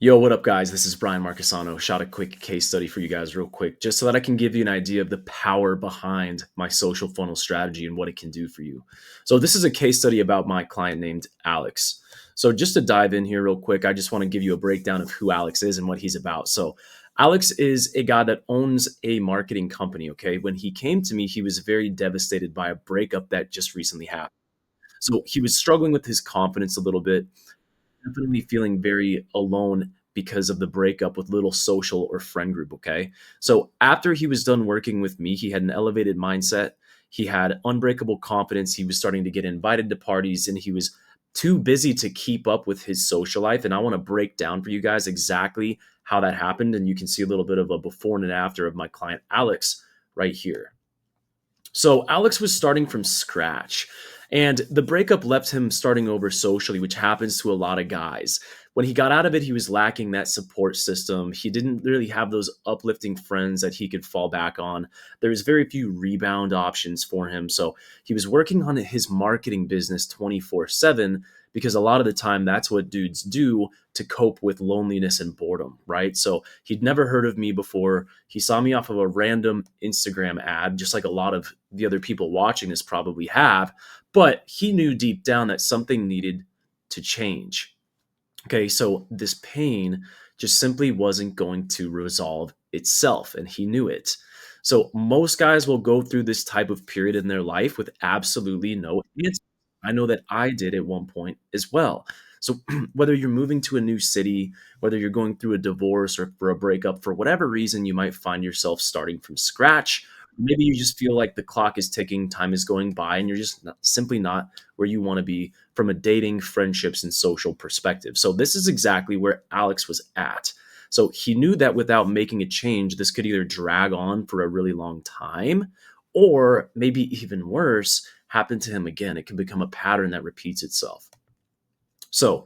Yo, what up, guys? This is Brian Marquesano. Shot a quick case study for you guys, real quick, just so that I can give you an idea of the power behind my social funnel strategy and what it can do for you. So, this is a case study about my client named Alex. So, just to dive in here, real quick, I just want to give you a breakdown of who Alex is and what he's about. So, Alex is a guy that owns a marketing company. Okay. When he came to me, he was very devastated by a breakup that just recently happened. So, he was struggling with his confidence a little bit, definitely feeling very alone because of the breakup with little social or friend group. Okay. So after he was done working with me, he had an elevated mindset. He had unbreakable confidence. He was starting to get invited to parties and he was too busy to keep up with his social life. And I want to break down for you guys exactly how that happened. And you can see a little bit of a before and an after of my client, Alex, right here. So Alex was starting from scratch, and the breakup left him starting over socially, which happens to a lot of guys. When he got out of it, he was lacking that support system. He didn't really have those uplifting friends that he could fall back on. There was very few rebound options for him. So he was working on his marketing business 24/7 because a lot of the time that's what dudes do to cope with loneliness and boredom, right? So he'd never heard of me before. He saw me off of a random Instagram ad, just like a lot of the other people watching this probably have, but he knew deep down that something needed to change. Okay, so this pain just simply wasn't going to resolve itself, and he knew it. So most guys will go through this type of period in their life with absolutely no answer. I know that I did at one point as well. So whether you're moving to a new city, whether you're going through a divorce or for a breakup, for whatever reason, you might find yourself starting from scratch. Maybe you just feel like the clock is ticking, time is going by, and you're just simply not where you want to be from a dating, friendships, and social perspective. So, this is exactly where Alex was at. So, he knew that without making a change, this could either drag on for a really long time or maybe even worse, happen to him again. It can become a pattern that repeats itself. So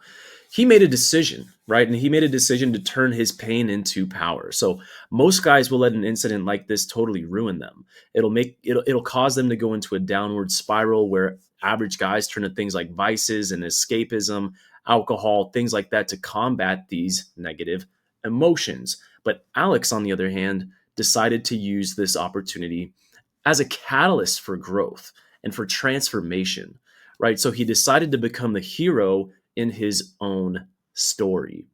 he made a decision, right? And he made a decision to turn his pain into power. So most guys will let an incident like this totally ruin them. It'll cause them to go into a downward spiral where average guys turn to things like vices and escapism, alcohol, things like that to combat these negative emotions. But Alex, on the other hand, decided to use this opportunity as a catalyst for growth and for transformation, right? So he decided to become the hero in his own story.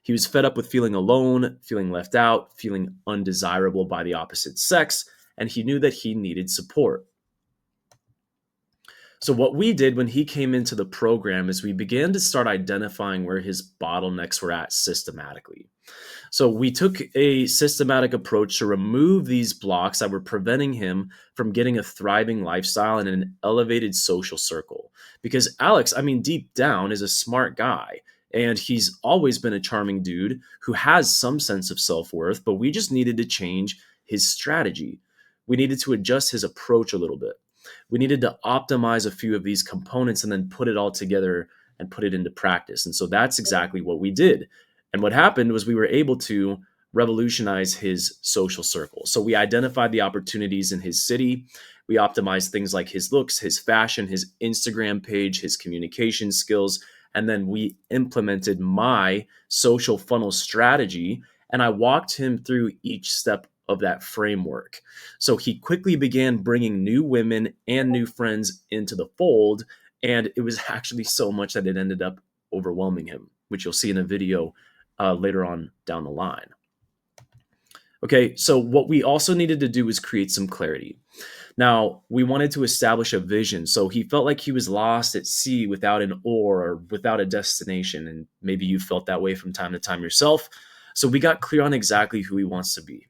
He was fed up with feeling alone, feeling left out, feeling undesirable by the opposite sex, and he knew that he needed support. So, what we did when he came into the program is we began to start identifying where his bottlenecks were at systematically. So we took a systematic approach to remove these blocks that were preventing him from getting a thriving lifestyle and an elevated social circle. Because Alex, I mean, deep down is a smart guy. And he's always been a charming dude who has some sense of self worth, but we just needed to change his strategy. We needed to adjust his approach a little bit. We needed to optimize a few of these components and then put it all together and put it into practice. And so that's exactly what we did. And what happened was we were able to revolutionize his social circle. So we identified the opportunities in his city. We optimized things like his looks, his fashion, his Instagram page, his communication skills. And then we implemented my social funnel strategy. And I walked him through each step of that framework. So he quickly began bringing new women and new friends into the fold. And it was actually so much that it ended up overwhelming him, which you'll see in a video later on down the line. Okay, so what we also needed to do was create some clarity. Now, we wanted to establish a vision. So he felt like he was lost at sea without an oar or without a destination. And maybe you felt that way from time to time yourself. So we got clear on exactly who he wants to be,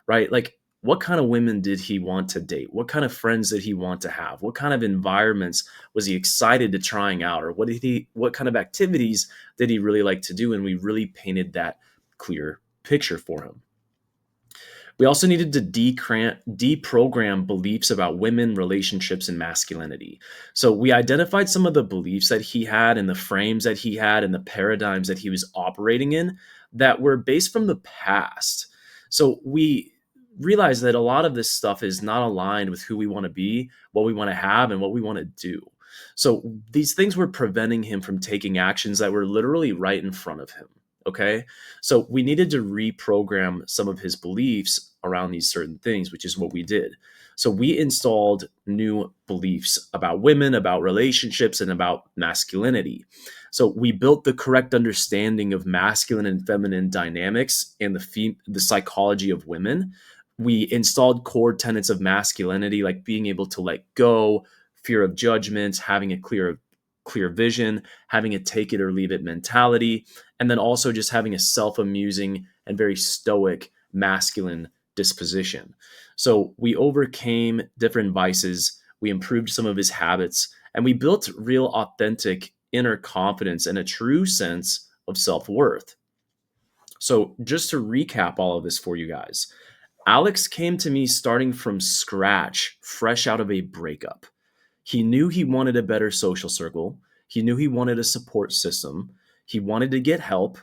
right? Like, what kind of women did he want to date? What kind of friends did he want to have? What kind of environments was he excited to trying out? Or what kind of activities did he really like to do? And we really painted that clear picture for him. We also needed to deprogram beliefs about women, relationships, and masculinity. So we identified some of the beliefs that he had and the frames that he had and the paradigms that he was operating in that were based from the past. So we realized that a lot of this stuff is not aligned with who we want to be, what we want to have, and what we want to do. So these things were preventing him from taking actions that were literally right in front of him. Okay. So we needed to reprogram some of his beliefs around these certain things, which is what we did. So we installed new beliefs about women, about relationships, and about masculinity. So we built the correct understanding of masculine and feminine dynamics and the psychology of women. We installed core tenets of masculinity, like being able to let go, fear of judgment, having a clear vision, having a take it or leave it mentality, and then also just having a self-amusing and very stoic masculine disposition. So we overcame different vices, we improved some of his habits, and we built real authentic inner confidence and a true sense of self-worth. So just to recap all of this for you guys, Alex came to me starting from scratch, fresh out of a breakup. He knew he wanted a better social circle. He knew he wanted a support system. He wanted to get help.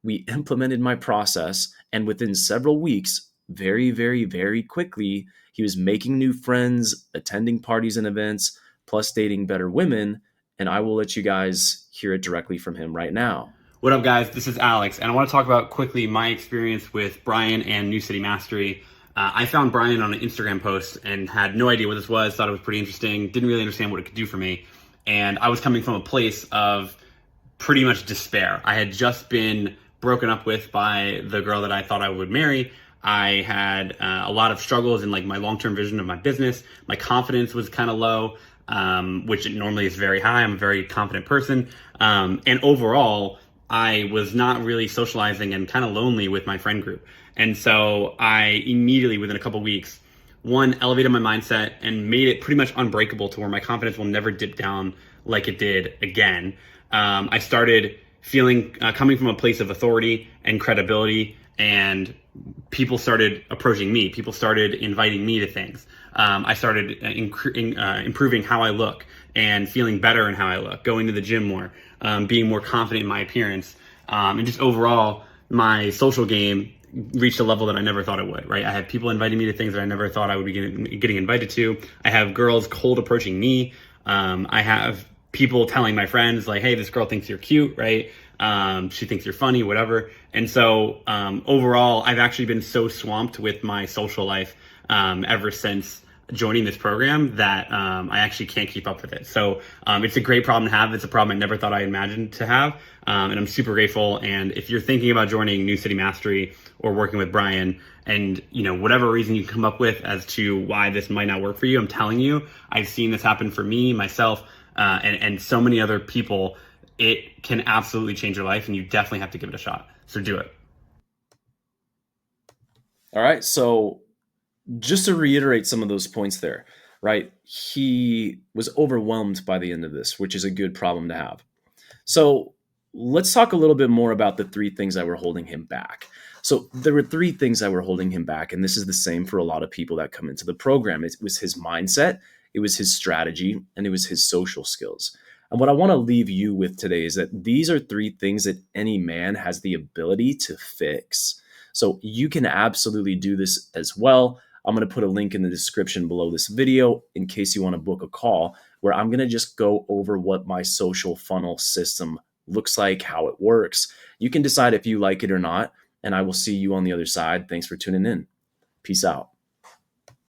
We implemented my process, and within several weeks, very, very, very quickly, he was making new friends, attending parties and events, plus dating better women. And I will let you guys hear it directly from him right now. What up, guys? This is Alex, and I want to talk about quickly my experience with Brian and New City Mastery. I found Brian on an Instagram post and had no idea what this was, thought it was pretty interesting, didn't really understand what it could do for me. And I was coming from a place of pretty much despair. I had just been broken up with by the girl that I thought I would marry. I had a lot of struggles in like my long-term vision of my business. My confidence was kind of low, which it normally is very high. I'm a very confident person. And overall, I was not really socializing and kind of lonely with my friend group. And so I immediately, within a couple weeks, one, elevated my mindset and made it pretty much unbreakable to where my confidence will never dip down like it did again. I started feeling, coming from a place of authority and credibility, and people started approaching me. People started inviting me to things. I started improving how I look and feeling better in how I look, going to the gym more, being more confident in my appearance, and just overall, my social game reached a level that I never thought it would, right? I had people inviting me to things that I never thought I would be getting invited to. I have girls cold approaching me. I have people telling my friends like, hey, this girl thinks you're cute, right? She thinks you're funny, whatever. And so overall, I've actually been so swamped with my social life ever since joining this program that I actually can't keep up with it. So it's a great problem to have. It's a problem I never thought I imagined to have. And I'm super grateful. And if you're thinking about joining New City Mastery or working with Brian, and whatever reason you come up with as to why this might not work for you, I'm telling you, I've seen this happen for me, myself, and so many other people. It can absolutely change your life, and you definitely have to give it a shot. So do it. All right. So just to reiterate some of those points there, right? He was overwhelmed by the end of this, which is a good problem to have. So let's talk a little bit more about the three things that were holding him back. So there were three things that were holding him back, and this is the same for a lot of people that come into the program. It was his mindset, it was his strategy, and it was his social skills. And what I want to leave you with today is that these are three things that any man has the ability to fix. So you can absolutely do this as well. I'm going to put a link in the description below this video in case you want to book a call where I'm going to just go over what my social funnel system looks like, how it works. You can decide if you like it or not, and I will see you on the other side. Thanks for tuning in. Peace out.